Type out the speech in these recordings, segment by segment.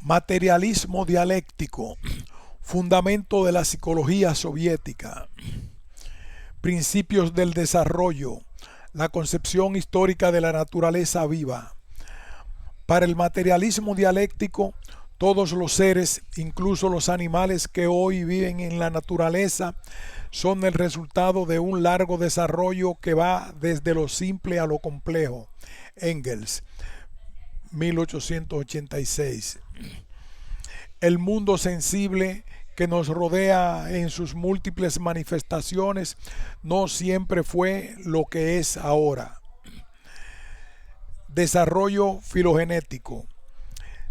Materialismo dialéctico, fundamento de la psicología soviética, principios del desarrollo, la concepción histórica de la naturaleza viva. Para el materialismo dialéctico, todos los seres, incluso los animales que hoy viven en la naturaleza, son el resultado de un largo desarrollo que va desde lo simple a lo complejo. Engels, 1886. El mundo sensible que nos rodea en sus múltiples manifestaciones no siempre fue lo que es ahora. Desarrollo filogenético.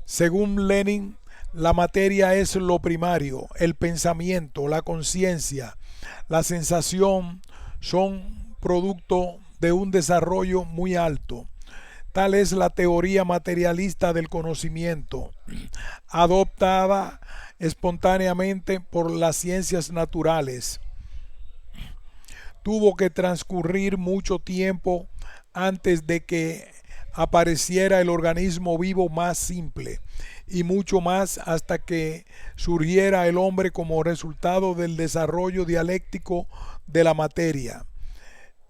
Según Lenin, la materia es lo primario, el pensamiento, la conciencia, la sensación son producto de un desarrollo muy alto. Tal es la teoría materialista del conocimiento, adoptada espontáneamente por las ciencias naturales. Tuvo que transcurrir mucho tiempo antes de que apareciera el organismo vivo más simple, y mucho más hasta que surgiera el hombre como resultado del desarrollo dialéctico de la materia.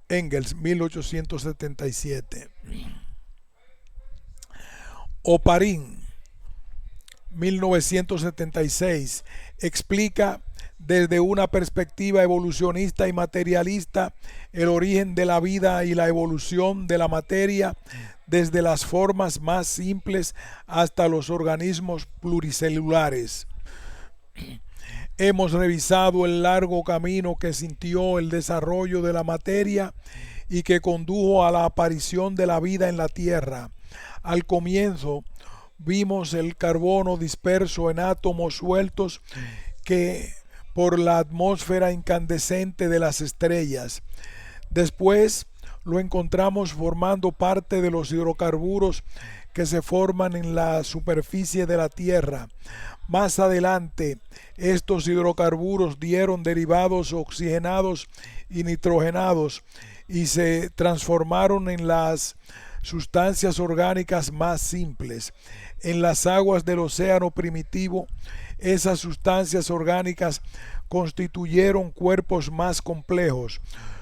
Engels, 1877. Oparin, 1976, explica desde una perspectiva evolucionista y materialista el origen de la vida y la evolución de la materia desde las formas más simples hasta los organismos pluricelulares. Hemos revisado el largo camino que sintió el desarrollo de la materia y que condujo a la aparición de la vida en la Tierra. Al comienzo vimos el carbono disperso en átomos sueltos que por la atmósfera incandescente de las estrellas. Después lo encontramos formando parte de los hidrocarburos que se forman en la superficie de la Tierra. Más adelante, estos hidrocarburos dieron derivados oxigenados y nitrogenados y se transformaron en las sustancias orgánicas más simples. En las aguas del océano primitivo, esas sustancias orgánicas constituyeron cuerpos más complejos.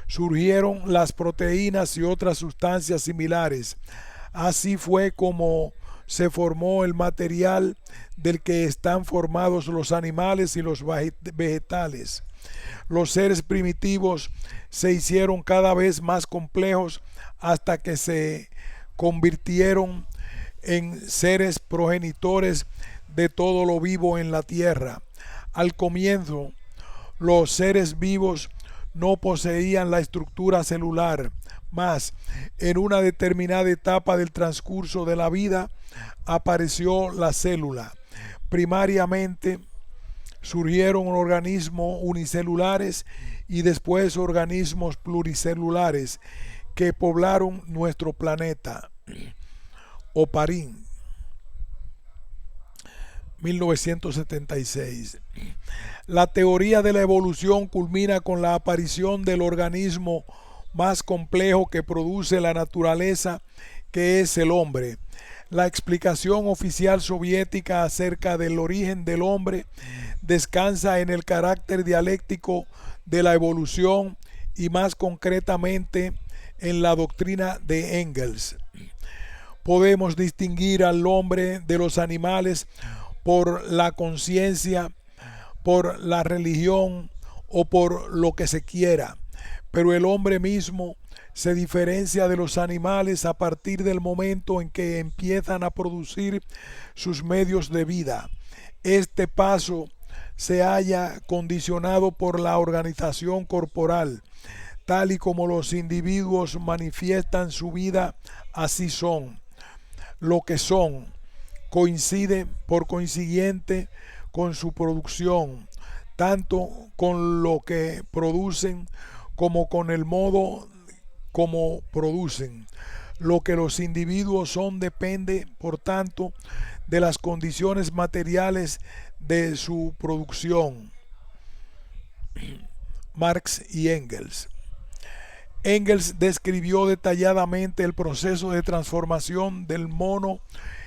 Surgieron las proteínas y otras sustancias similares. Así fue como se formó el material del que están formados los animales y los vegetales. Los seres primitivos se hicieron cada vez más complejos hasta que se convirtieron en seres progenitores de todo lo vivo en la tierra. Al comienzo, los seres vivos no poseían la estructura celular, mas en una determinada etapa del transcurso de la vida apareció la célula. Primariamente surgieron organismos unicelulares y después organismos pluricelulares que poblaron nuestro planeta. Oparin, 1976. La teoría de la evolución culmina con la aparición del organismo más complejo que produce la naturaleza, que es el hombre. La explicación oficial soviética acerca del origen del hombre descansa en el carácter dialéctico de la evolución y más concretamente en la doctrina de Engels. Podemos distinguir al hombre de los animales por la conciencia, por la religión o por lo que se quiera, pero el hombre mismo se diferencia de los animales a partir del momento en que empiezan a producir sus medios de vida. Este paso se halla condicionado por la organización corporal. Tal y como los individuos manifiestan su vida, así son. Lo que son coincide por consiguiente con su producción, tanto con lo que producen como con el modo como producen. Lo que los individuos son depende, por tanto, de las condiciones materiales de su producción. Marx y Engels. Engels describió detalladamente el proceso de transformación del mono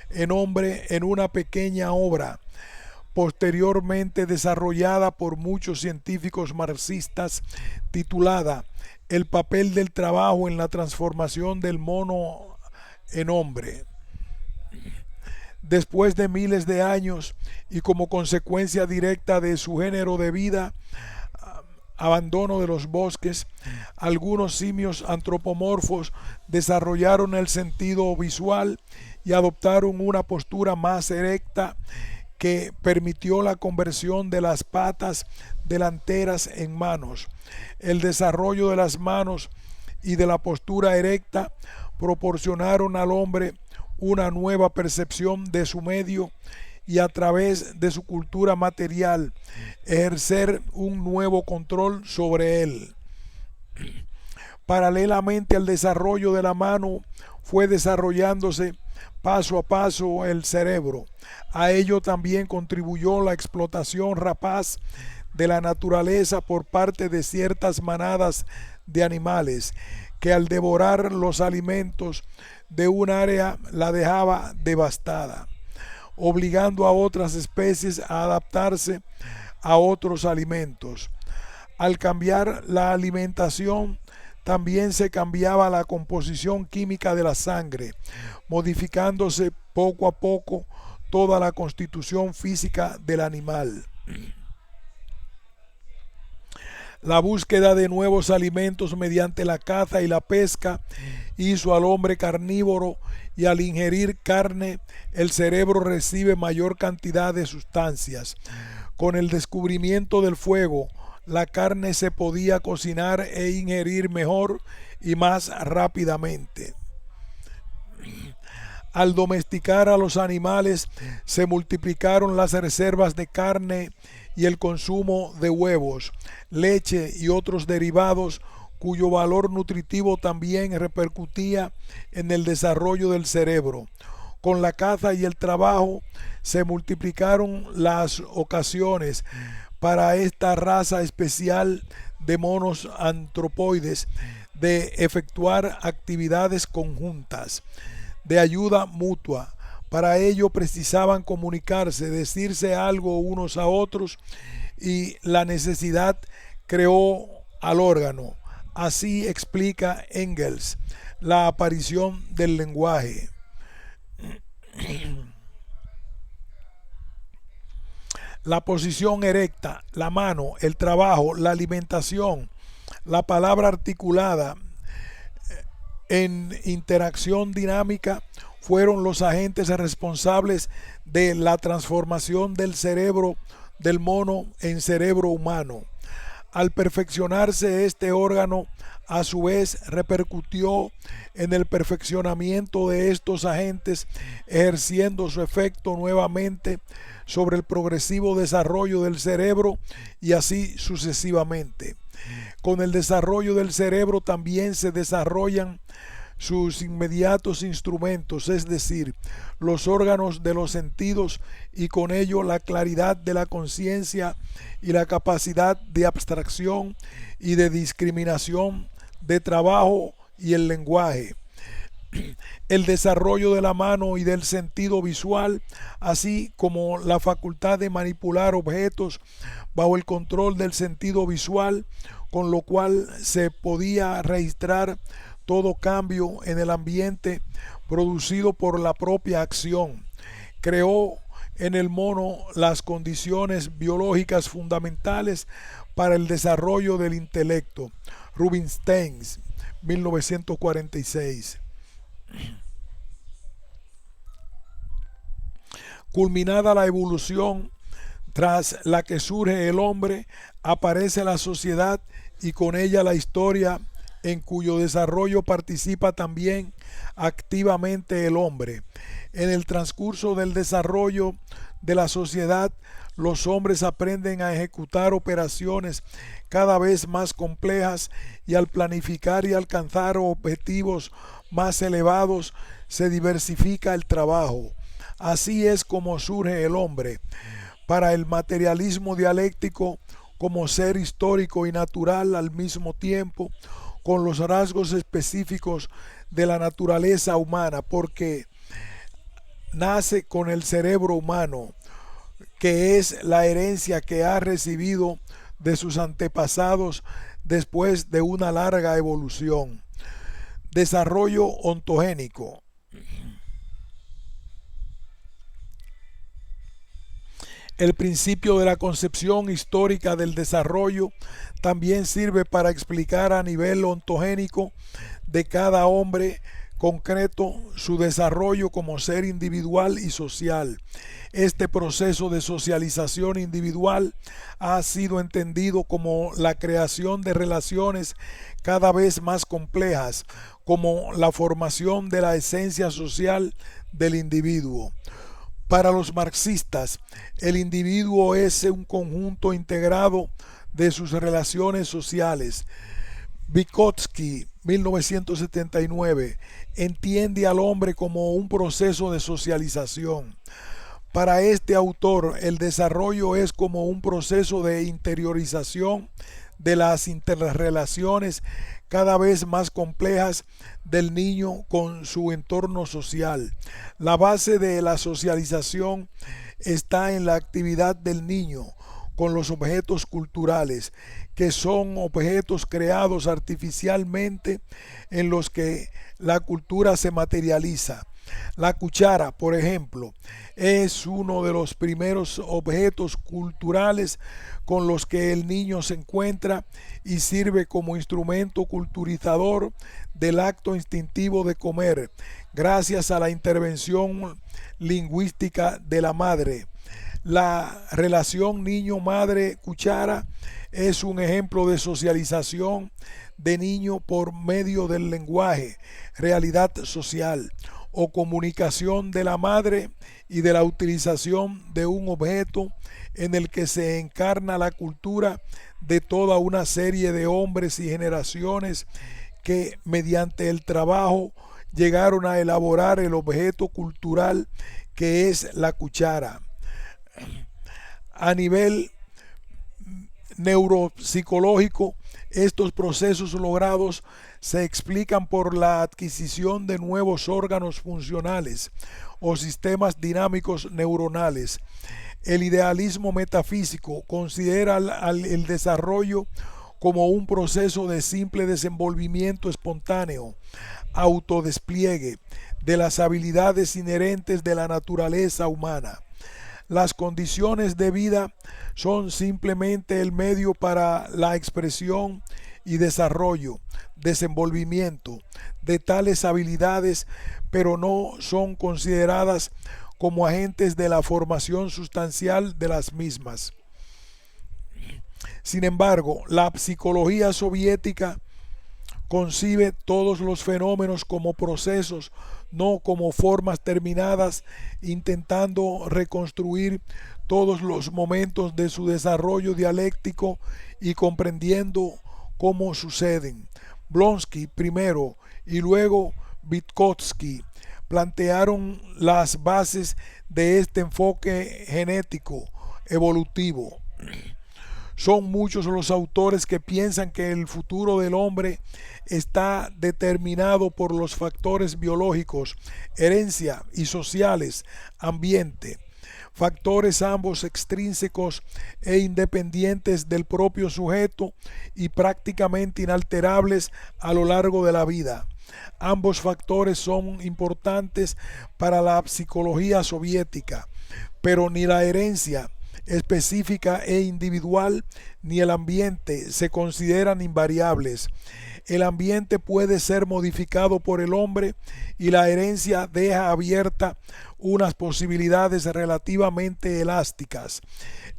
en hombre en una pequeña obra, posteriormente desarrollada por muchos científicos marxistas, titulada El papel del trabajo en la transformación del mono en hombre. Después de miles de años y como consecuencia directa de su género de vida, abandono de los bosques, algunos simios antropomorfos desarrollaron el sentido visual y adoptaron una postura más erecta que permitió la conversión de las patas delanteras en manos. El desarrollo de las manos y de la postura erecta proporcionaron al hombre una nueva percepción de su medio y a través de su cultura material ejercer un nuevo control sobre él. Paralelamente al desarrollo de la mano fue desarrollándose paso a paso el cerebro. A ello también contribuyó la explotación rapaz de la naturaleza por parte de ciertas manadas de animales que al devorar los alimentos de un área la dejaba devastada, obligando a otras especies a adaptarse a otros alimentos. Al cambiar la alimentación, también se cambiaba la composición química de la sangre, modificándose poco a poco toda la constitución física del animal. La búsqueda de nuevos alimentos mediante la caza y la pesca hizo al hombre carnívoro, y al ingerir carne el cerebro recibe mayor cantidad de sustancias. Con el descubrimiento del fuego, la carne se podía cocinar e ingerir mejor y más rápidamente. Al domesticar a los animales, se multiplicaron las reservas de carne y el consumo de huevos, leche y otros derivados cuyo valor nutritivo también repercutía en el desarrollo del cerebro. Con la caza y el trabajo se multiplicaron las ocasiones para esta raza especial de monos antropoides de efectuar actividades conjuntas de ayuda mutua. Para ello precisaban comunicarse, decirse algo unos a otros, y la necesidad creó al órgano. Así explica Engels la aparición del lenguaje. La posición erecta, la mano, el trabajo, la alimentación, la palabra articulada en interacción dinámica fueron los agentes responsables de la transformación del cerebro del mono en cerebro humano. Al perfeccionarse este órgano, a su vez repercutió en el perfeccionamiento de estos agentes, ejerciendo su efecto nuevamente sobre el progresivo desarrollo del cerebro y así sucesivamente. Con el desarrollo del cerebro también se desarrollan sus inmediatos instrumentos, es decir, los órganos de los sentidos, y con ello la claridad de la conciencia y la capacidad de abstracción y de discriminación, de trabajo y el lenguaje. El desarrollo de la mano y del sentido visual, así como la facultad de manipular objetos bajo el control del sentido visual, con lo cual se podía registrar todo cambio en el ambiente producido por la propia acción, creó en el mono las condiciones biológicas fundamentales para el desarrollo del intelecto. Rubinstein, 1946. Culminada la evolución tras la que surge el hombre, aparece la sociedad y con ella la historia, en cuyo desarrollo participa también activamente el hombre. En el transcurso del desarrollo de la sociedad, los hombres aprenden a ejecutar operaciones cada vez más complejas, y al planificar y alcanzar objetivos más elevados se diversifica el trabajo. Así es como surge el hombre. Para el materialismo dialéctico, como ser histórico y natural al mismo tiempo, con los rasgos específicos de la naturaleza humana, porque nace con el cerebro humano, que es la herencia que ha recibido de sus antepasados después de una larga evolución. Desarrollo ontogénico. El principio de la concepción histórica del desarrollo también sirve para explicar a nivel ontogénico de cada hombre concreto su desarrollo como ser individual y social. Este proceso de socialización individual ha sido entendido como la creación de relaciones cada vez más complejas, como la formación de la esencia social del individuo. Para los marxistas, el individuo es un conjunto integrado de sus relaciones sociales. Vygotsky, 1979, entiende al hombre como un proceso de socialización. Para este autor, el desarrollo es como un proceso de interiorización de las interrelaciones cada vez más complejas del niño con su entorno social. La base de la socialización está en la actividad del niño con los objetos culturales, que son objetos creados artificialmente en los que la cultura se materializa. La cuchara, por ejemplo, es uno de los primeros objetos culturales con los que el niño se encuentra y sirve como instrumento culturizador del acto instintivo de comer, gracias a la intervención lingüística de la madre. La relación niño-madre-cuchara es un ejemplo de socialización de niño por medio del lenguaje, realidad social o comunicación de la madre y de la utilización de un objeto en el que se encarna la cultura de toda una serie de hombres y generaciones que mediante el trabajo llegaron a elaborar el objeto cultural que es la cuchara. A nivel neuropsicológico, estos procesos logrados se explican por la adquisición de nuevos órganos funcionales o sistemas dinámicos neuronales. El idealismo metafísico considera el desarrollo como un proceso de simple desenvolvimiento espontáneo, autodespliegue de las habilidades inherentes de la naturaleza humana. Las condiciones de vida son simplemente el medio para la expresión y desarrollo, desenvolvimiento de tales habilidades, pero no son consideradas como agentes de la formación sustancial de las mismas. Sin embargo, la psicología soviética concibe todos los fenómenos como procesos, no como formas terminadas, intentando reconstruir todos los momentos de su desarrollo dialéctico y comprendiendo cómo suceden. Blonsky primero y luego Vygotsky plantearon las bases de este enfoque genético evolutivo. Son muchos los autores que piensan que el futuro del hombre está determinado por los factores biológicos, herencia y sociales, ambiente, factores ambos extrínsecos e independientes del propio sujeto y prácticamente inalterables a lo largo de la vida. Ambos factores son importantes para la psicología soviética, pero ni la herencia específica e individual ni el ambiente se consideran invariables. El ambiente puede ser modificado por el hombre y la herencia deja abierta unas posibilidades relativamente elásticas.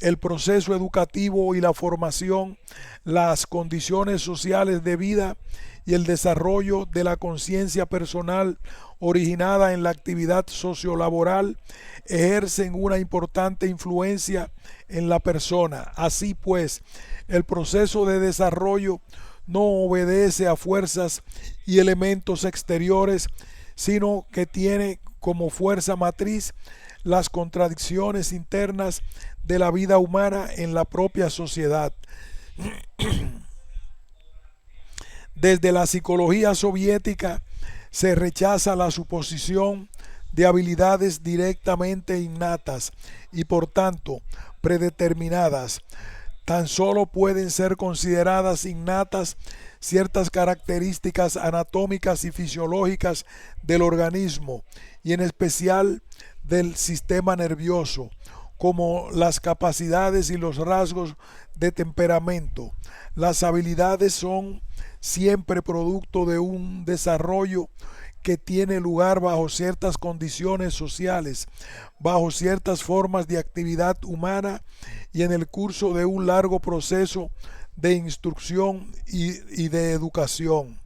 El proceso educativo y la formación, las condiciones sociales de vida y el desarrollo de la conciencia personal originada en la actividad sociolaboral ejercen una importante influencia en la persona. Así pues, el proceso de desarrollo no obedece a fuerzas y elementos exteriores, sino que tiene como fuerza matriz las contradicciones internas de la vida humana en la propia sociedad. Desde la psicología soviética se rechaza la suposición de habilidades directamente innatas y por tanto predeterminadas. Tan solo pueden ser consideradas innatas ciertas características anatómicas y fisiológicas del organismo y en especial del sistema nervioso, como las capacidades y los rasgos de temperamento. Las habilidades son siempre producto de un desarrollo que tiene lugar bajo ciertas condiciones sociales, bajo ciertas formas de actividad humana y en el curso de un largo proceso de instrucción y de educación.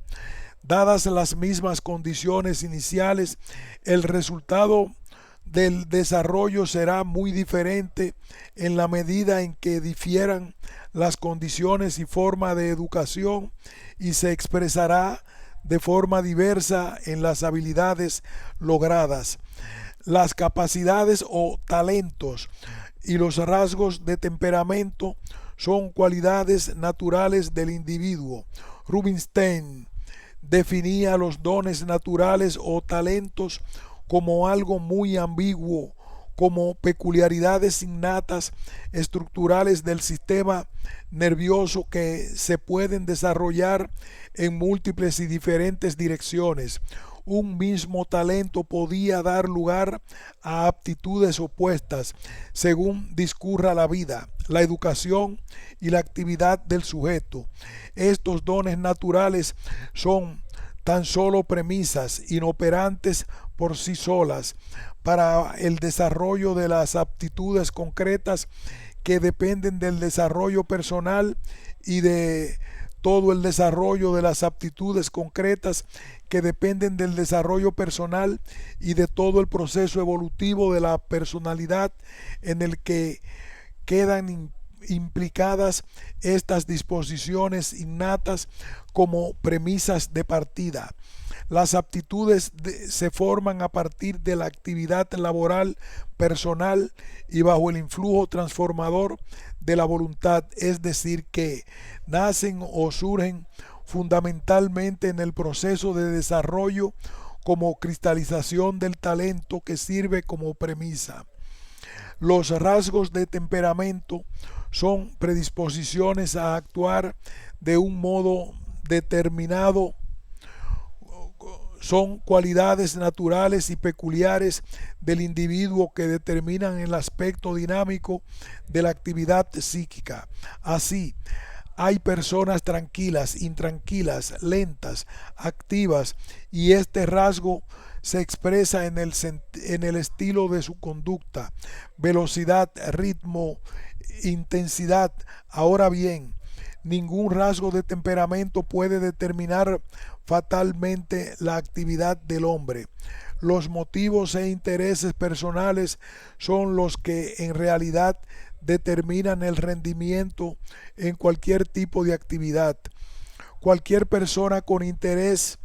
Dadas las mismas condiciones iniciales, el resultado del desarrollo será muy diferente en la medida en que difieran las condiciones y forma de educación y se expresará de forma diversa en las habilidades logradas. Las capacidades o talentos y los rasgos de temperamento son cualidades naturales del individuo. Rubinstein definía los dones naturales o talentos como algo muy ambiguo, como peculiaridades innatas estructurales del sistema nervioso que se pueden desarrollar en múltiples y diferentes direcciones. Un mismo talento podía dar lugar a aptitudes opuestas según discurra la vida, la educación y la actividad del sujeto. Estos dones naturales son tan solo premisas inoperantes por sí solas para el desarrollo de las aptitudes concretas que dependen del desarrollo personal y de todo el desarrollo de las aptitudes concretas que dependen del desarrollo personal y de todo el proceso evolutivo de la personalidad en el que quedan implicadas estas disposiciones innatas como premisas de partida. Las aptitudes se forman a partir de la actividad laboral personal y bajo el influjo transformador de la voluntad, es decir, que nacen o surgen fundamentalmente en el proceso de desarrollo como cristalización del talento que sirve como premisa. Los rasgos de temperamento son predisposiciones a actuar de un modo determinado, son cualidades naturales y peculiares del individuo que determinan el aspecto dinámico de la actividad psíquica. Así, hay personas tranquilas, intranquilas, lentas, activas, y este rasgo se expresa en el estilo de su conducta, velocidad, ritmo, intensidad. Ahora bien, ningún rasgo de temperamento puede determinar fatalmente la actividad del hombre. Los motivos e intereses personales son los que en realidad determinan el rendimiento en cualquier tipo de actividad. Cualquier persona con interés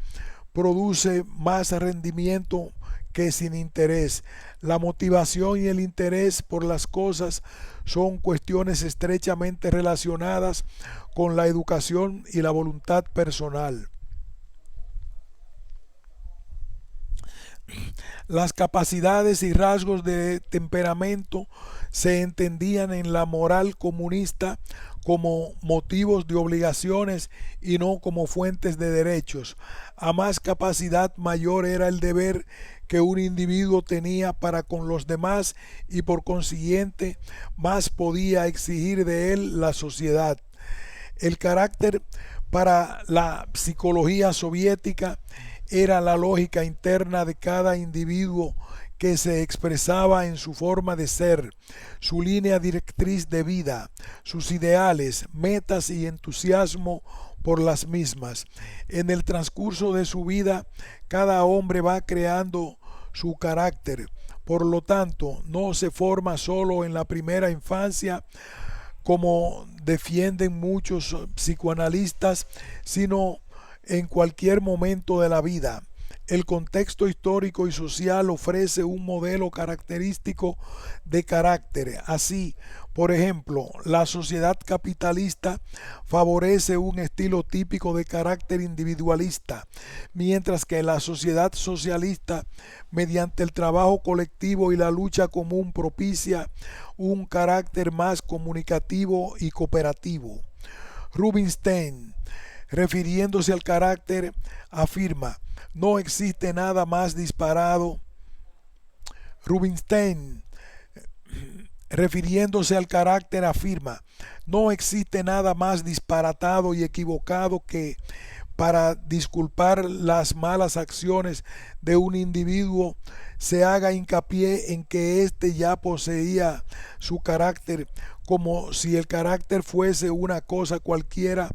produce más rendimiento que sin interés. La motivación y el interés por las cosas son cuestiones estrechamente relacionadas con la educación y la voluntad personal. Las capacidades y rasgos de temperamento se entendían en la moral comunista como motivos de obligaciones y no como fuentes de derechos. A más capacidad, mayor era el deber que un individuo tenía para con los demás y por consiguiente más podía exigir de él la sociedad. El carácter para la psicología soviética era la lógica interna de cada individuo que se expresaba en su forma de ser, su línea directriz de vida, sus ideales, metas y entusiasmo por las mismas. En el transcurso de su vida, cada hombre va creando su carácter. Por lo tanto, no se forma solo en la primera infancia, como defienden muchos psicoanalistas, sino en cualquier momento de la vida. El contexto histórico y social ofrece un modelo característico de carácter. Así, por ejemplo, la sociedad capitalista favorece un estilo típico de carácter individualista, mientras que la sociedad socialista, mediante el trabajo colectivo y la lucha común, propicia un carácter más comunicativo y cooperativo. Rubinstein, refiriéndose al carácter, afirma: no existe nada más disparado. Rubinstein, refiriéndose al carácter, afirma: no existe nada más disparatado y equivocado que, para disculpar las malas acciones de un individuo, se haga hincapié en que éste ya poseía su carácter, como si el carácter fuese una cosa cualquiera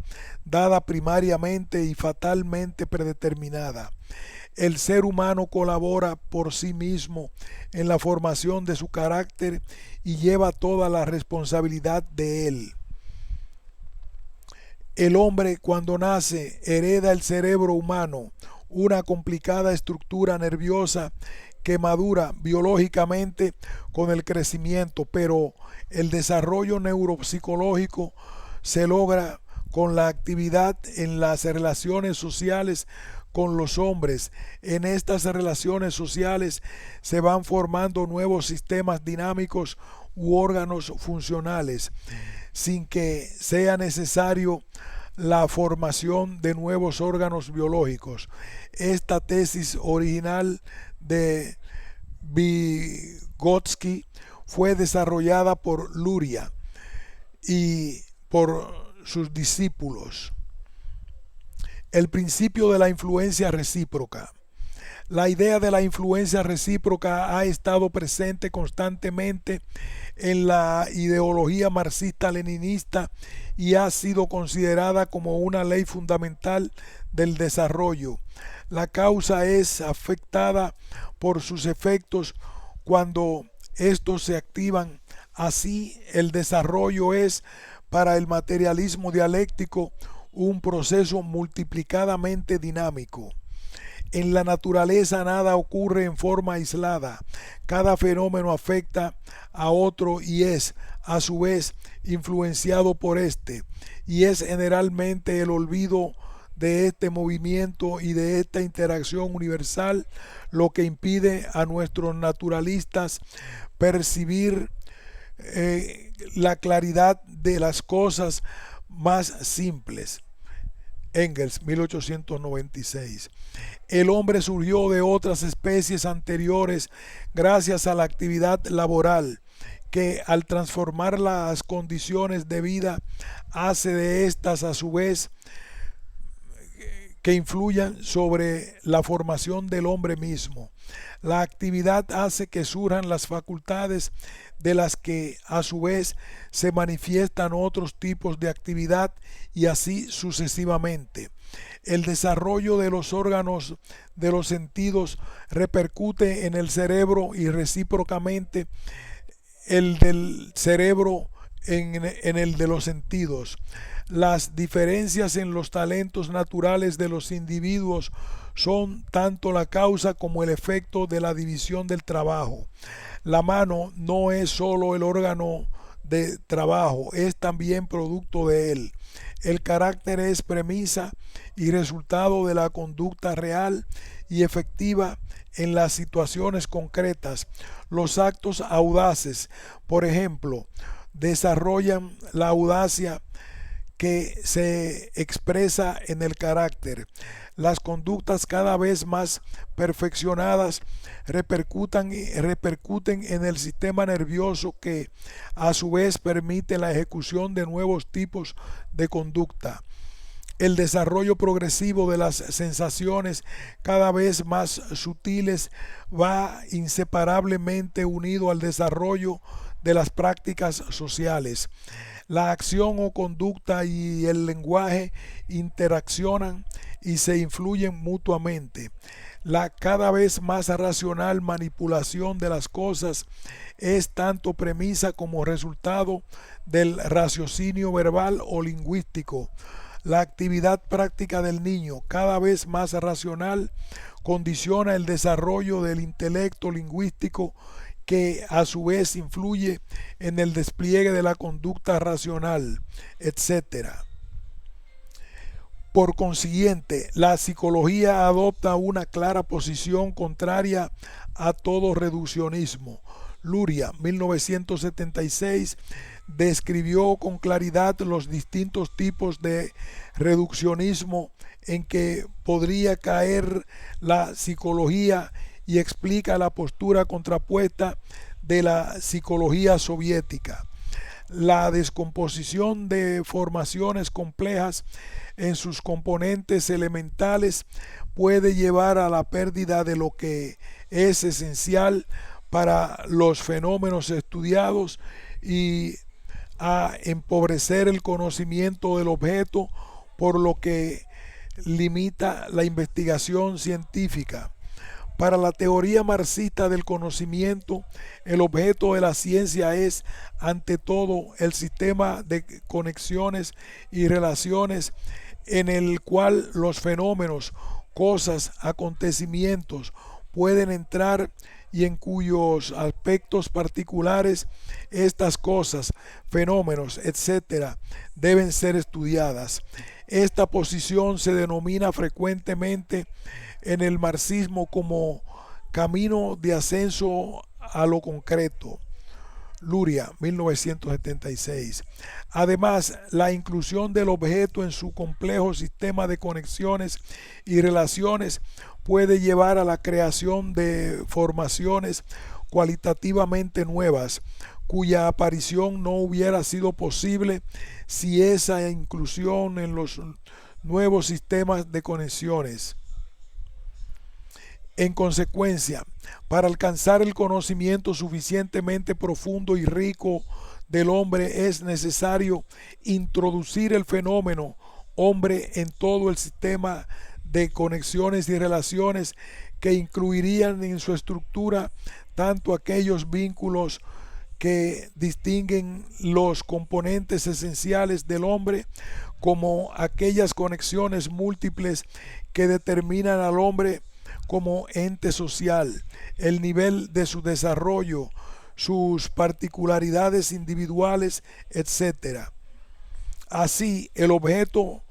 dada primariamente y fatalmente predeterminada. El ser humano colabora por sí mismo en la formación de su carácter y lleva toda la responsabilidad de él. El hombre, cuando nace, hereda el cerebro humano, una complicada estructura nerviosa que madura biológicamente con el crecimiento, pero el desarrollo neuropsicológico se logra con la actividad en las relaciones sociales con los hombres. En estas relaciones sociales se van formando nuevos sistemas dinámicos u órganos funcionales, sin que sea necesario la formación de nuevos órganos biológicos. Esta tesis original de Vygotsky fue desarrollada por Luria y por sus discípulos. El principio de la influencia recíproca. La idea de la influencia recíproca ha estado presente constantemente en la ideología marxista-leninista y ha sido considerada como una ley fundamental del desarrollo. La causa es afectada por sus efectos cuando estos se activan. Así, el desarrollo es, para el materialismo dialéctico, un proceso multiplicadamente dinámico. En la naturaleza nada ocurre en forma aislada. Cada fenómeno afecta a otro y es, a su vez, influenciado por este. Y es generalmente el olvido de este movimiento y de esta interacción universal lo que impide a nuestros naturalistas percibir la claridad de las cosas más simples. Engels, 1896. El hombre surgió de otras especies anteriores gracias a la actividad laboral, que al transformar las condiciones de vida hace de estas a su vez que influyan sobre la formación del hombre mismo. La actividad hace que surjan las facultades, de las que a su vez se manifiestan otros tipos de actividad, y así sucesivamente. El desarrollo de los órganos de los sentidos repercute en el cerebro y recíprocamente el del cerebro en el de los sentidos. Las diferencias en los talentos naturales de los individuos son tanto la causa como el efecto de la división del trabajo. La mano no es solo el órgano de trabajo, es también producto de él. El carácter es premisa y resultado de la conducta real y efectiva en las situaciones concretas. Los actos audaces, por ejemplo, desarrollan la audacia que se expresa en el carácter. Las conductas cada vez más perfeccionadas repercuten en el sistema nervioso, que a su vez permite la ejecución de nuevos tipos de conducta. El desarrollo progresivo de las sensaciones cada vez más sutiles va inseparablemente unido al desarrollo de las prácticas sociales. La acción o conducta y el lenguaje interaccionan y se influyen mutuamente. La cada vez más racional manipulación de las cosas es tanto premisa como resultado del raciocinio verbal o lingüístico. La actividad práctica del niño, cada vez más racional, condiciona el desarrollo del intelecto lingüístico que a su vez influye en el despliegue de la conducta racional, etc. Por consiguiente, la psicología adopta una clara posición contraria a todo reduccionismo. Luria, 1976, describió con claridad los distintos tipos de reduccionismo en que podría caer la psicología y explica la postura contrapuesta de la psicología soviética. La descomposición de formaciones complejas en sus componentes elementales puede llevar a la pérdida de lo que es esencial para los fenómenos estudiados y a empobrecer el conocimiento del objeto, por lo que limita la investigación científica. Para la teoría marxista del conocimiento, el objeto de la ciencia es, ante todo, el sistema de conexiones y relaciones en el cual los fenómenos, cosas, acontecimientos pueden entrar y en cuyos aspectos particulares estas cosas, fenómenos, etc., deben ser estudiadas. Esta posición se denomina frecuentemente en el marxismo como camino de ascenso a lo concreto. Luria, 1976. Además, la inclusión del objeto en su complejo sistema de conexiones y relaciones puede llevar a la creación de formaciones cualitativamente nuevas, cuya aparición no hubiera sido posible si esa inclusión en los nuevos sistemas de conexiones. En consecuencia, para alcanzar el conocimiento suficientemente profundo y rico del hombre es necesario introducir el fenómeno hombre en todo el sistema de conexiones y relaciones que incluirían en su estructura tanto aquellos vínculos que distinguen los componentes esenciales del hombre como aquellas conexiones múltiples que determinan al hombre como ente social, el nivel de su desarrollo, sus particularidades individuales, etc. Así, el objeto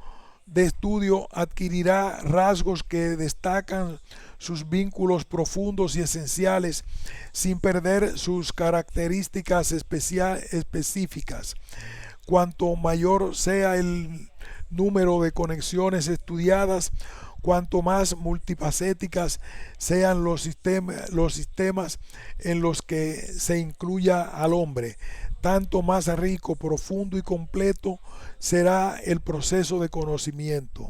de estudio adquirirá rasgos que destacan sus vínculos profundos y esenciales sin perder sus características específicas. Cuanto mayor sea el número de conexiones estudiadas, cuanto más multifacéticas sean los sistemas en los que se incluya al hombre, tanto más rico, profundo y completo será el proceso de conocimiento.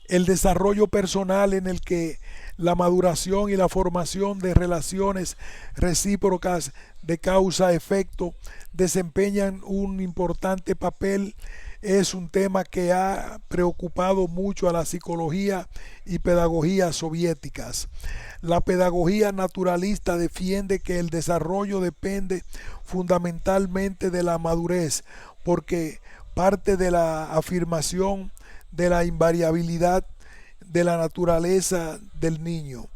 El desarrollo personal en el que la maduración y la formación de relaciones recíprocas de causa-efecto desempeñan un importante papel es un tema que ha preocupado mucho a la psicología y pedagogía soviéticas. La pedagogía naturalista defiende que el desarrollo depende fundamentalmente de la madurez, porque parte de la afirmación de la invariabilidad de la naturaleza del niño.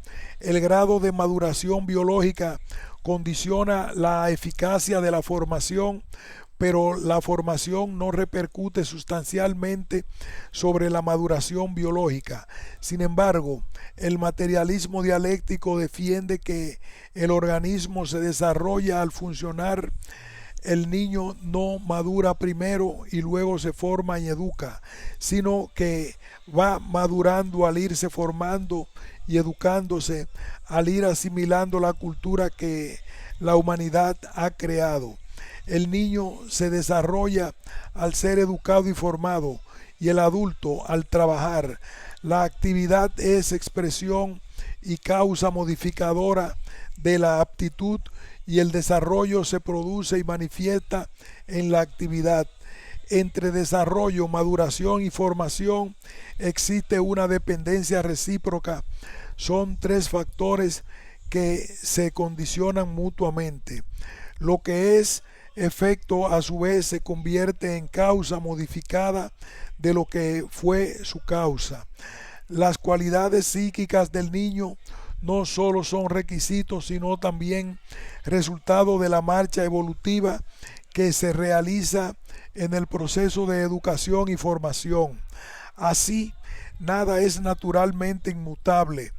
El grado de maduración biológica condiciona la eficacia de la formación, pero la formación no repercute sustancialmente sobre la maduración biológica. Sin embargo, el materialismo dialéctico defiende que el organismo se desarrolla al funcionar. El niño no madura primero y luego se forma y educa, sino que va madurando al irse formando y educándose, al ir asimilando la cultura que la humanidad ha creado. El niño se desarrolla al ser educado y formado, y el adulto al trabajar. La actividad es expresión y causa modificadora de la aptitud, y el desarrollo se produce y manifiesta en la actividad. Entre desarrollo, maduración y formación existe una dependencia recíproca. Son tres factores que se condicionan mutuamente. Lo que es efecto a su vez se convierte en causa modificada de lo que fue su causa. Las cualidades psíquicas del niño no solo son requisitos, sino también resultado de la marcha evolutiva que se realiza en el proceso de educación y formación. Así, nada es naturalmente inmutable,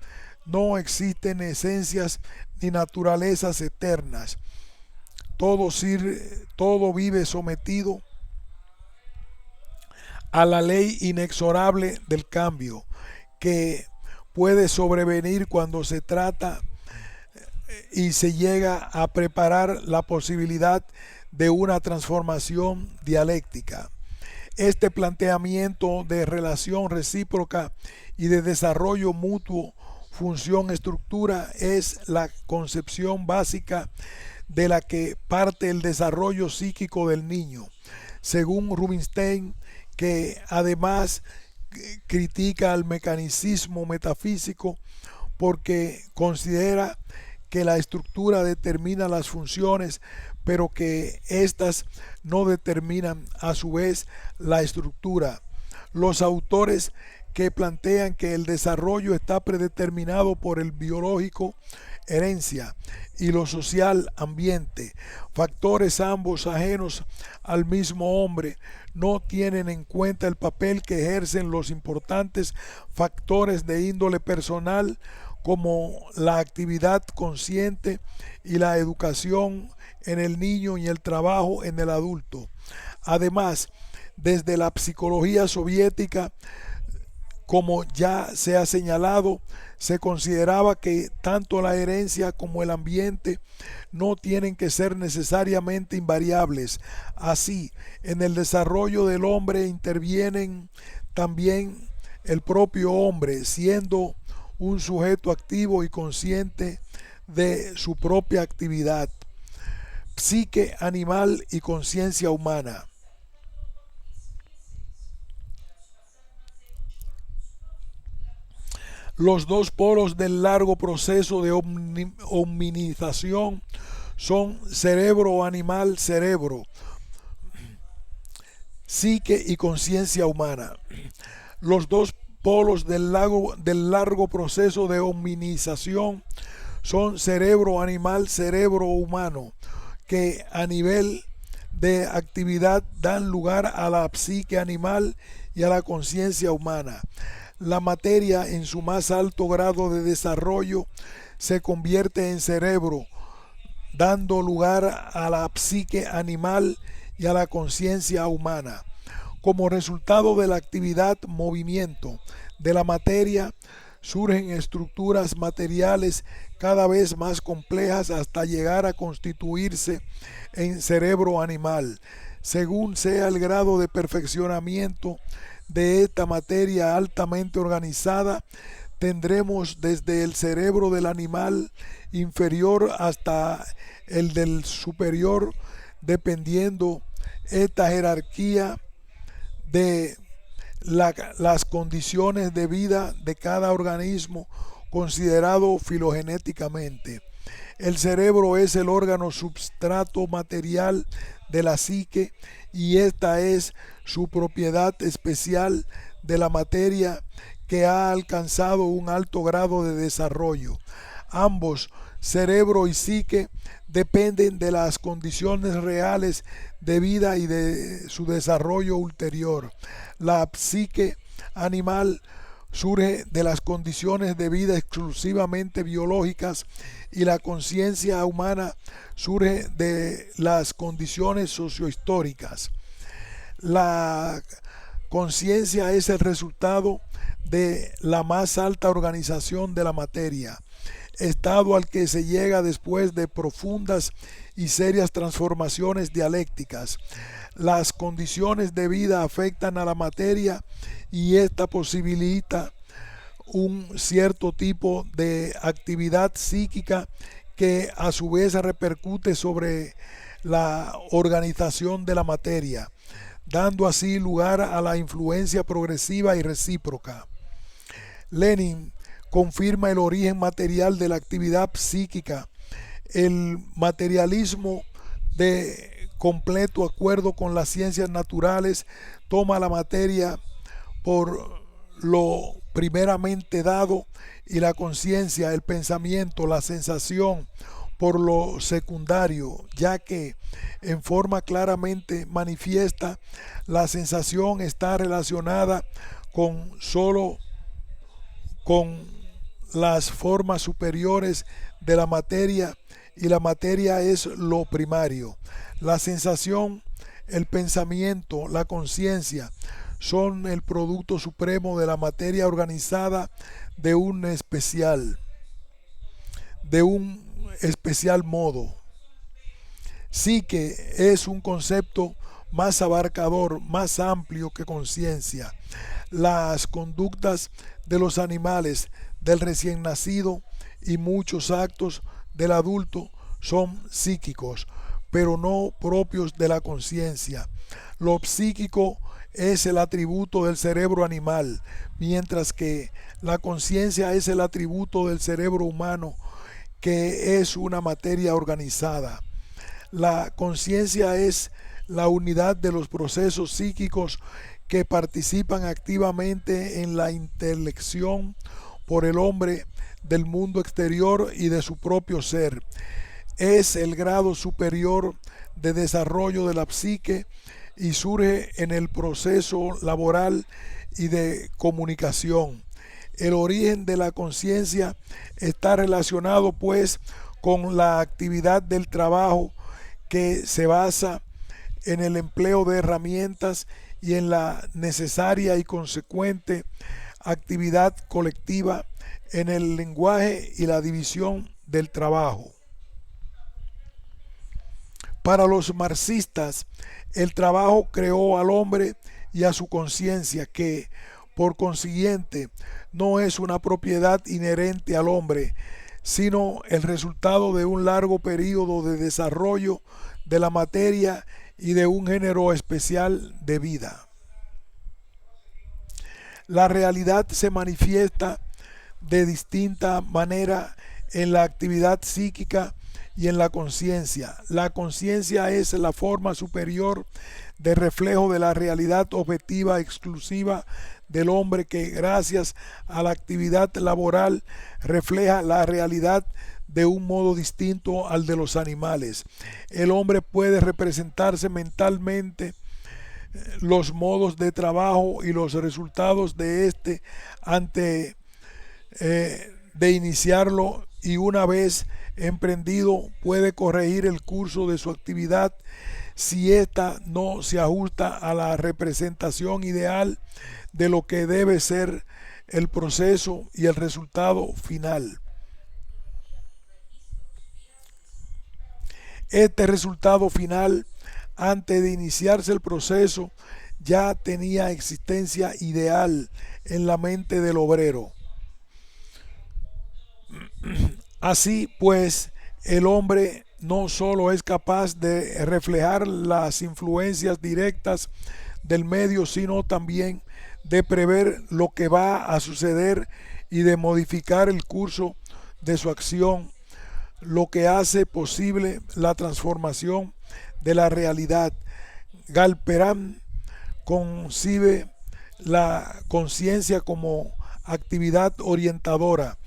no existen esencias ni naturalezas eternas. Todo vive sometido a la ley inexorable del cambio, que puede sobrevenir cuando se trata y se llega a preparar la posibilidad de una transformación dialéctica. Este planteamiento de relación recíproca y de desarrollo mutuo, función-estructura, es la concepción básica de la que parte el desarrollo psíquico del niño. Según Rubinstein, que además critica al mecanicismo metafísico porque considera que la estructura determina las funciones, pero que éstas no determinan a su vez la estructura. Los autores que plantean que el desarrollo está predeterminado por el biológico, herencia, y lo social, ambiente, factores ambos ajenos al mismo hombre, no tienen en cuenta el papel que ejercen los importantes factores de índole personal como la actividad consciente y la educación en el niño y el trabajo en el adulto. Además, desde la psicología soviética, como ya se ha señalado, se consideraba que tanto la herencia como el ambiente no tienen que ser necesariamente invariables. Así, en el desarrollo del hombre intervienen también el propio hombre, siendo un sujeto activo y consciente de su propia actividad. Psique animal y conciencia humana. Los dos polos del largo proceso de hominización son cerebro animal, cerebro, psique y conciencia humana. Los dos polos del largo proceso de hominización son cerebro animal, cerebro humano, que a nivel de actividad dan lugar a la psique animal y a la conciencia humana. La materia en su más alto grado de desarrollo se convierte en cerebro, dando lugar a la psique animal y a la conciencia humana. Como resultado de la actividad, movimiento de la materia, surgen estructuras materiales cada vez más complejas hasta llegar a constituirse en cerebro animal. Según sea el grado de perfeccionamiento de esta materia altamente organizada, tendremos desde el cerebro del animal inferior hasta el del superior, dependiendo esta jerarquía de las condiciones de vida de cada organismo considerado filogenéticamente. El cerebro es el órgano substrato material de la psique y esta es su propiedad especial de la materia que ha alcanzado un alto grado de desarrollo. Ambos, cerebro y psique, dependen de las condiciones reales de vida y de su desarrollo ulterior. La psique animal surge de las condiciones de vida exclusivamente biológicas y la conciencia humana surge de las condiciones sociohistóricas. La conciencia es el resultado de la más alta organización de la materia, estado al que se llega después de profundas y serias transformaciones dialécticas. Las condiciones de vida afectan a la materia y esta posibilita un cierto tipo de actividad psíquica que a su vez repercute sobre la organización de la materia, dando así lugar a la influencia progresiva y recíproca. Lenin confirma el origen material de la actividad psíquica. El materialismo completo acuerdo con las ciencias naturales, toma la materia por lo primeramente dado y la conciencia, el pensamiento, la sensación por lo secundario, ya que en forma claramente manifiesta la sensación está relacionada solo con las formas superiores de la materia y la materia es lo primario. La sensación, el pensamiento, la conciencia son el producto supremo de la materia organizada de un especial modo. Psique es un concepto más abarcador, más amplio que conciencia. Las conductas de los animales, del recién nacido y muchos actos del adulto son psíquicos, pero no propios de la conciencia. Lo psíquico es el atributo del cerebro animal, mientras que la conciencia es el atributo del cerebro humano, que es una materia organizada. La conciencia es la unidad de los procesos psíquicos que participan activamente en la intelección por el hombre del mundo exterior y de su propio ser. Es el grado superior de desarrollo de la psique y surge en el proceso laboral y de comunicación. El origen de la conciencia está relacionado pues con la actividad del trabajo que se basa en el empleo de herramientas y en la necesaria y consecuente actividad colectiva en el lenguaje y la división del trabajo. Para los marxistas, el trabajo creó al hombre y a su conciencia, que, por consiguiente, no es una propiedad inherente al hombre, sino el resultado de un largo periodo de desarrollo de la materia y de un género especial de vida. La realidad se manifiesta de distinta manera en la actividad psíquica y en la conciencia. La conciencia es la forma superior de reflejo de la realidad objetiva exclusiva del hombre que, gracias a la actividad laboral, refleja la realidad de un modo distinto al de los animales. El hombre puede representarse mentalmente los modos de trabajo y los resultados de este antes de iniciarlo, y una vez emprendido puede corregir el curso de su actividad si ésta no se ajusta a la representación ideal de lo que debe ser el proceso y el resultado final. Este resultado final, antes de iniciarse el proceso, ya tenía existencia ideal en la mente del obrero. Así pues, el hombre no solo es capaz de reflejar las influencias directas del medio, sino también de prever lo que va a suceder y de modificar el curso de su acción, lo que hace posible la transformación de la realidad. Galperán concibe la conciencia como actividad orientadora,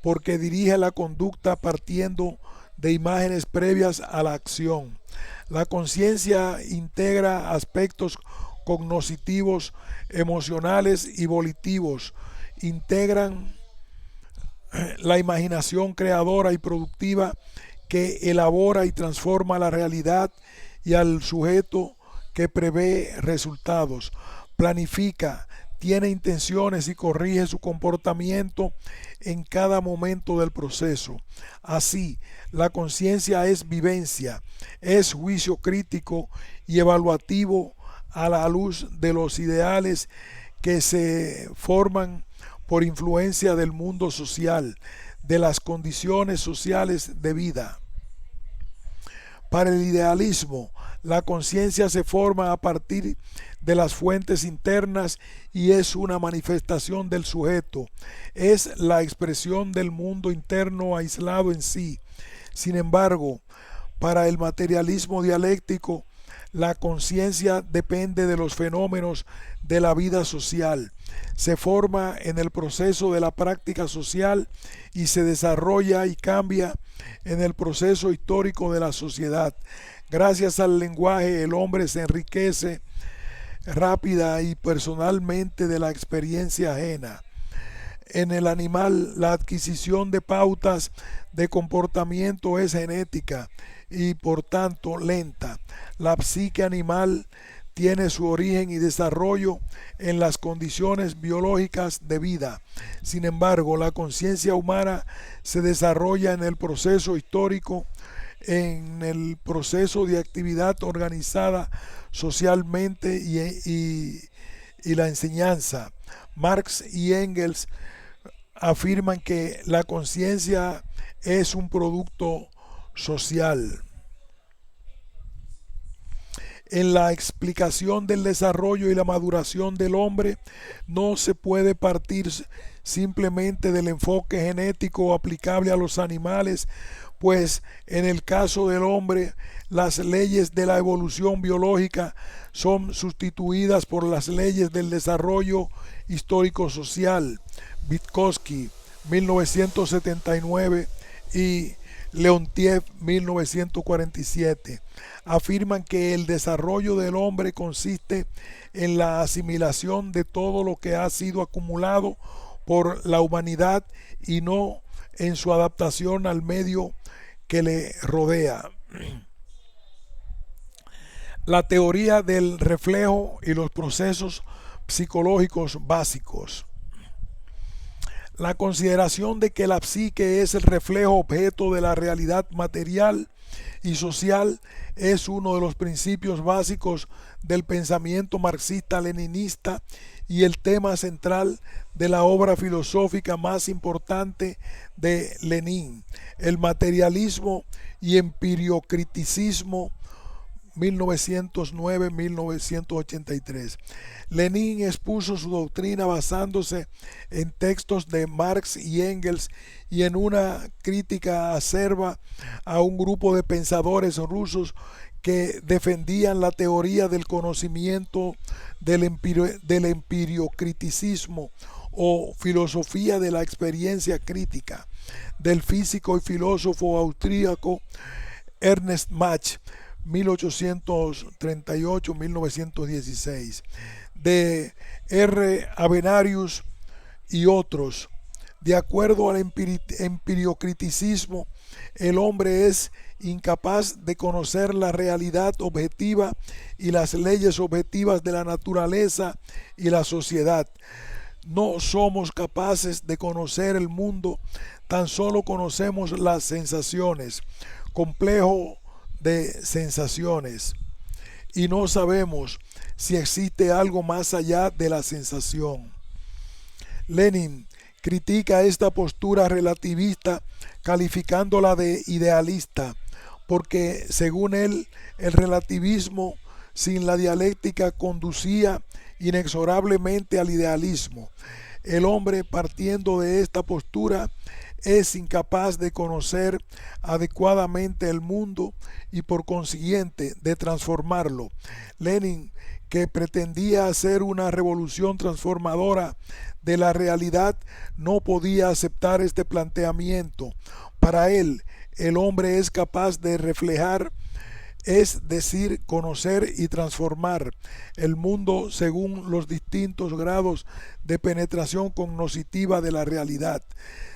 porque dirige la conducta partiendo de imágenes previas a la acción. La conciencia integra aspectos cognitivos, emocionales y volitivos, integran la imaginación creadora y productiva que elabora y transforma la realidad, y al sujeto que prevé resultados, planifica, tiene intenciones y corrige su comportamiento en cada momento del proceso. Así, la conciencia es vivencia, es juicio crítico y evaluativo a la luz de los ideales que se forman por influencia del mundo social, de las condiciones sociales de vida. Para el idealismo, la conciencia se forma a partir de las fuentes internas y es una manifestación del sujeto. Es la expresión del mundo interno aislado en sí. Sin embargo, para el materialismo dialéctico, La conciencia depende de los fenómenos de la vida social, se forma en el proceso de la práctica social y se desarrolla y cambia en el proceso histórico de la sociedad. Gracias al lenguaje, el hombre se enriquece rápida y personalmente de la experiencia ajena. En el animal, la adquisición de pautas de comportamiento es genética y por tanto lenta. La psique animal tiene su origen y desarrollo en las condiciones biológicas de vida. Sin embargo, la conciencia humana se desarrolla en el proceso histórico, en el proceso de actividad organizada socialmente y la enseñanza. Marx y Engels afirman que la conciencia es un producto social. En la explicación del desarrollo y la maduración del hombre no se puede partir simplemente del enfoque genético aplicable a los animales, pues en el caso del hombre las leyes de la evolución biológica son sustituidas por las leyes del desarrollo histórico-social. Vygotsky, 1979, y Leontiev, 1947, afirman que el desarrollo del hombre consiste en la asimilación de todo lo que ha sido acumulado por la humanidad y no en su adaptación al medio que le rodea. La teoría del reflejo y los procesos psicológicos básicos. La consideración de que la psique es el reflejo objeto de la realidad material y social es uno de los principios básicos del pensamiento marxista-leninista y el tema central de la obra filosófica más importante de Lenin, el materialismo y empiriocriticismo, 1909-1983. Lenin expuso su doctrina basándose en textos de Marx y Engels y en una crítica acerba a un grupo de pensadores rusos que defendían la teoría del conocimiento del empiriocriticismo o filosofía de la experiencia crítica del físico y filósofo austríaco Ernst Mach, 1838-1916, de R. Avenarius y otros. De acuerdo al empiriocriticismo, el hombre es incapaz de conocer la realidad objetiva y las leyes objetivas de la naturaleza y la sociedad. No somos capaces de conocer el mundo, tan solo conocemos las sensaciones, complejo de sensaciones, y no sabemos si existe algo más allá de la sensación. Lenin critica esta postura relativista calificándola de idealista, porque según él el relativismo sin la dialéctica conducía inexorablemente al idealismo. El hombre, partiendo de esta postura, es incapaz de conocer adecuadamente el mundo y por consiguiente de transformarlo. Lenin, que pretendía hacer una revolución transformadora de la realidad, no podía aceptar este planteamiento. Para él, el hombre es capaz de reflejar, es decir, conocer y transformar el mundo según los distintos grados de penetración cognoscitiva de la realidad,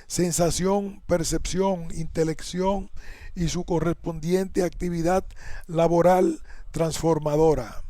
sensación, percepción, intelección y su correspondiente actividad laboral transformadora.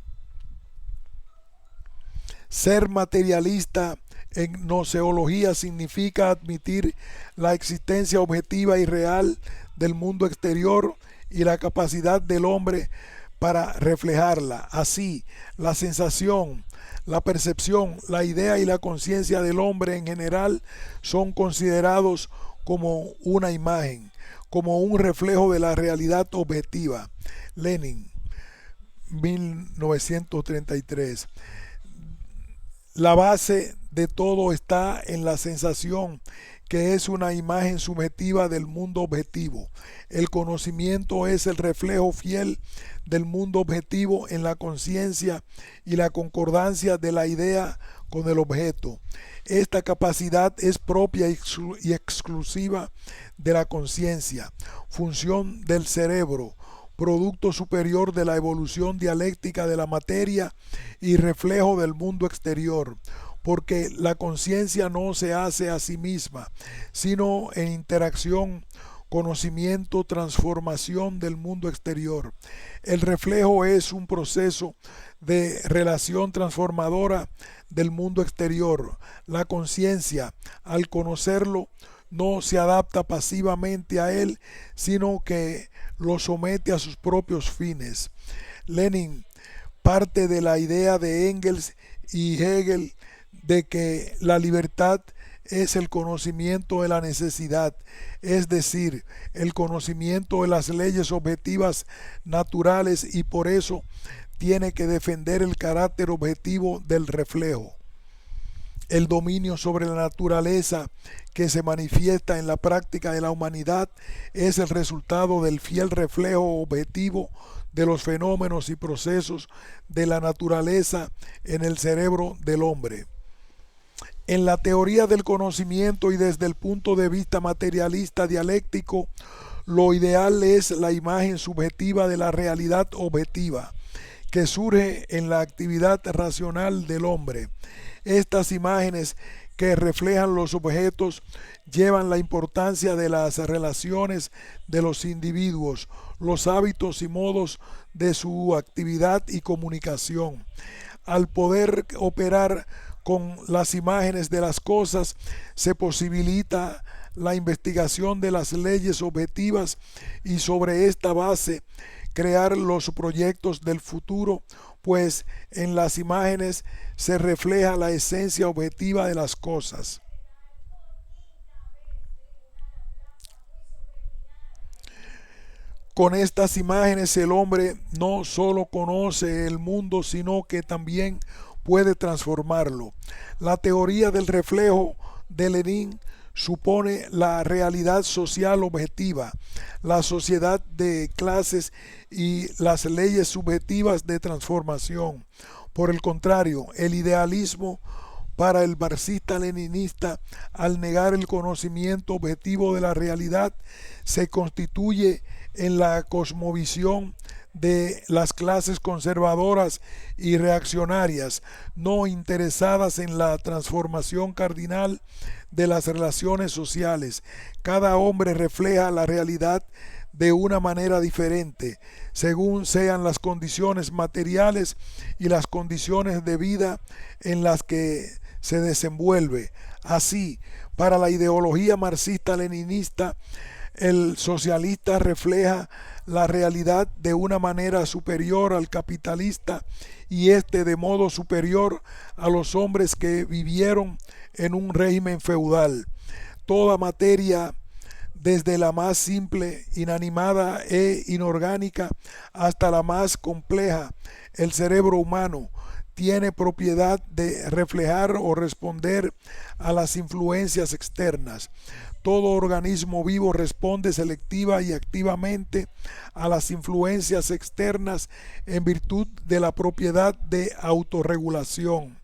Ser materialista en gnoseología significa admitir la existencia objetiva y real del mundo exterior y la capacidad del hombre para reflejarla. Así, la sensación, la percepción, la idea y la conciencia del hombre en general son considerados como una imagen, como un reflejo de la realidad objetiva. Lenin, 1933. La base de todo está en la sensación que es una imagen subjetiva del mundo objetivo. El conocimiento es el reflejo fiel del mundo objetivo en la conciencia y la concordancia de la idea con el objeto. Esta capacidad es propia y exclusiva de la conciencia, función del cerebro, producto superior de la evolución dialéctica de la materia y reflejo del mundo exterior, porque la conciencia no se hace a sí misma, sino en interacción, conocimiento, transformación del mundo exterior. El reflejo es un proceso de relación transformadora del mundo exterior. La conciencia, al conocerlo, no se adapta pasivamente a él, sino que lo somete a sus propios fines. Lenin parte de la idea de Engels y Hegel de que la libertad es el conocimiento de la necesidad, es decir, el conocimiento de las leyes objetivas naturales, y por eso tiene que defender el carácter objetivo del reflejo. El dominio sobre la naturaleza que se manifiesta en la práctica de la humanidad es el resultado del fiel reflejo objetivo de los fenómenos y procesos de la naturaleza en el cerebro del hombre. En la teoría del conocimiento y desde el punto de vista materialista dialéctico, lo ideal es la imagen subjetiva de la realidad objetiva, que surge en la actividad racional del hombre. Estas imágenes que reflejan los objetos llevan la importancia de las relaciones de los individuos, los hábitos y modos de su actividad y comunicación. Al poder operar con las imágenes de las cosas, se posibilita la investigación de las leyes objetivas y sobre esta base crear los proyectos del futuro, pues en las imágenes se refleja la esencia objetiva de las cosas. Con estas imágenes el hombre no solo conoce el mundo, sino que también puede transformarlo. La teoría del reflejo de Lenin supone la realidad social objetiva, la sociedad de clases y las leyes subjetivas de transformación. Por el contrario, el idealismo para el marxista-leninista, al negar el conocimiento objetivo de la realidad, se constituye en la cosmovisión de las clases conservadoras y reaccionarias, no interesadas en la transformación cardinal de las relaciones sociales. Cada hombre refleja la realidad de una manera diferente, según sean las condiciones materiales y las condiciones de vida en las que se desenvuelve. Así, para la ideología marxista-leninista, el socialista refleja la realidad de una manera superior al capitalista y este de modo superior a los hombres que vivieron en un régimen feudal. Toda materia, desde la más simple, inanimada e inorgánica, hasta la más compleja, el cerebro humano, tiene propiedad de reflejar o responder a las influencias externas. Todo organismo vivo responde selectiva y activamente a las influencias externas en virtud de la propiedad de autorregulación.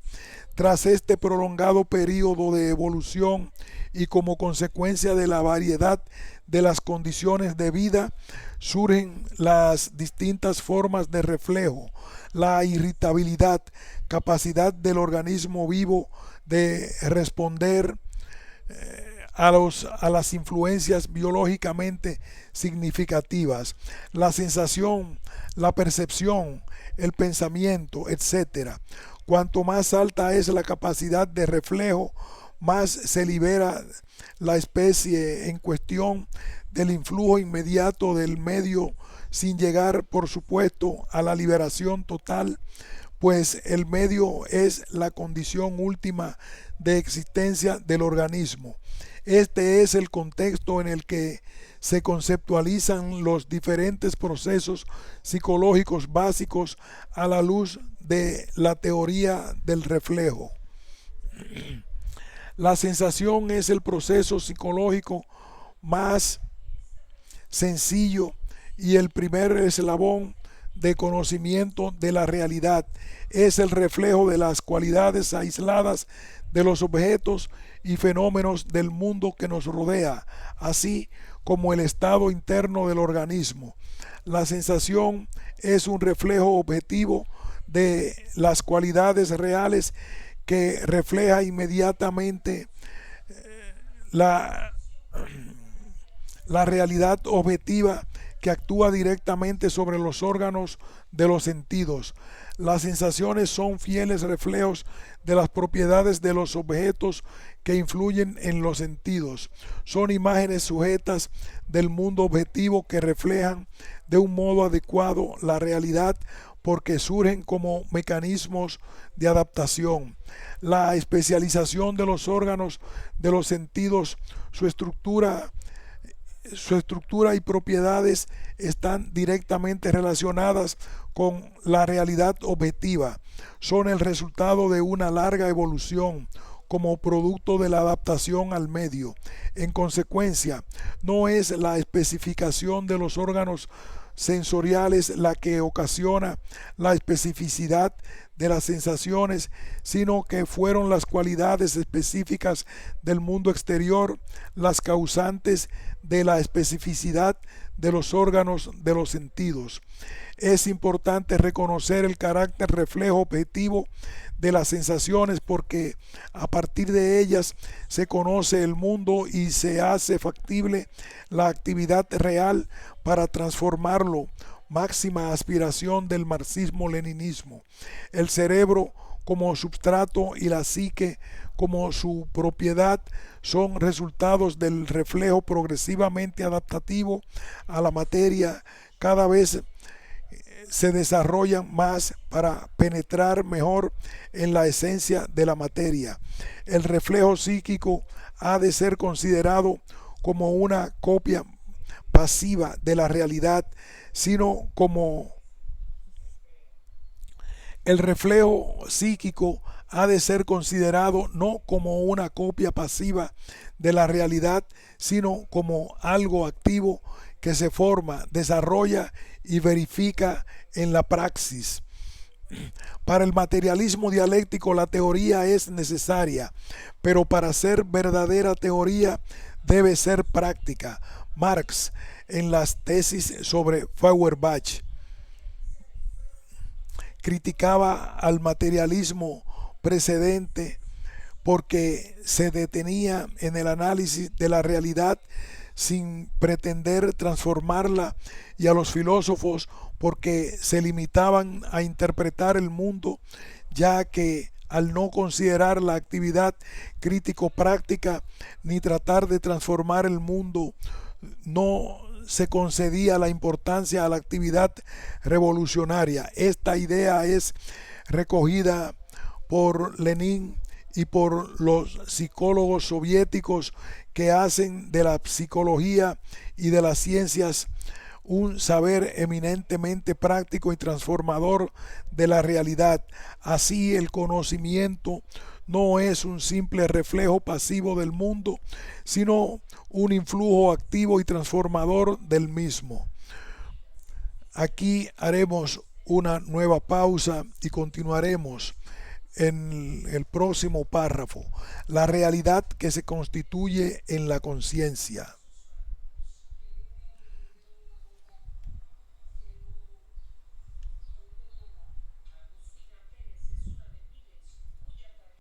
Tras este prolongado periodo de evolución y como consecuencia de la variedad de las condiciones de vida, surgen las distintas formas de reflejo, la irritabilidad, capacidad del organismo vivo de responder a las influencias biológicamente significativas, la sensación, la percepción, el pensamiento, etc. Cuanto más alta es la capacidad de reflejo, más se libera la especie en cuestión del influjo inmediato del medio, sin llegar, por supuesto, a la liberación total, pues el medio es la condición última de existencia del organismo. Este es el contexto en el que se conceptualizan los diferentes procesos psicológicos básicos a la luz de la teoría del reflejo. La sensación es el proceso psicológico más sencillo y el primer eslabón de conocimiento de la realidad. Es el reflejo de las cualidades aisladas de los objetos y fenómenos del mundo que nos rodea, así como el estado interno del organismo. La sensación es un reflejo objetivo de las cualidades reales que refleja inmediatamente la, la realidad objetiva que actúa directamente sobre los órganos de los sentidos. Las sensaciones son fieles reflejos de las propiedades de los objetos que influyen en los sentidos. Son imágenes sujetas del mundo objetivo que reflejan de un modo adecuado la realidad porque surgen como mecanismos de adaptación. La especialización de los órganos de los sentidos, su estructura y propiedades están directamente relacionadas con la realidad objetiva. Son el resultado de una larga evolución como producto de la adaptación al medio. En consecuencia, no es la especificación de los órganos sensoriales la que ocasiona la especificidad de las sensaciones, sino que fueron las cualidades específicas del mundo exterior las causantes de la especificidad de los órganos de los sentidos. Es importante reconocer el carácter reflejo objetivo de las sensaciones porque a partir de ellas se conoce el mundo y se hace factible la actividad real para transformarlo, máxima aspiración del marxismo-leninismo. El cerebro como substrato y la psique como su propiedad son resultados del reflejo progresivamente adaptativo a la materia. Cada vez se desarrollan más para penetrar mejor en la esencia de la materia. El reflejo psíquico ha de ser considerado como una copia pasiva de la realidad, sino como el reflejo psíquico ha de ser considerado no como una copia pasiva de la realidad, sino como algo activo que se forma, desarrolla y verifica en la praxis. Para el materialismo dialéctico la teoría es necesaria, pero para ser verdadera teoría debe ser práctica. Marx, en las tesis sobre Feuerbach, criticaba al materialismo precedente porque se detenía en el análisis de la realidad sin pretender transformarla, y a los filósofos porque se limitaban a interpretar el mundo, ya que al no considerar la actividad crítico-práctica ni tratar de transformar el mundo, no se concedía la importancia a la actividad revolucionaria. Esta idea es recogida por Lenin y por los psicólogos soviéticos que hacen de la psicología y de las ciencias un saber eminentemente práctico y transformador de la realidad. Así, el conocimiento no es un simple reflejo pasivo del mundo, sino un influjo activo y transformador del mismo. Aquí haremos una nueva pausa y continuaremos en el próximo párrafo. La realidad que se constituye en la conciencia.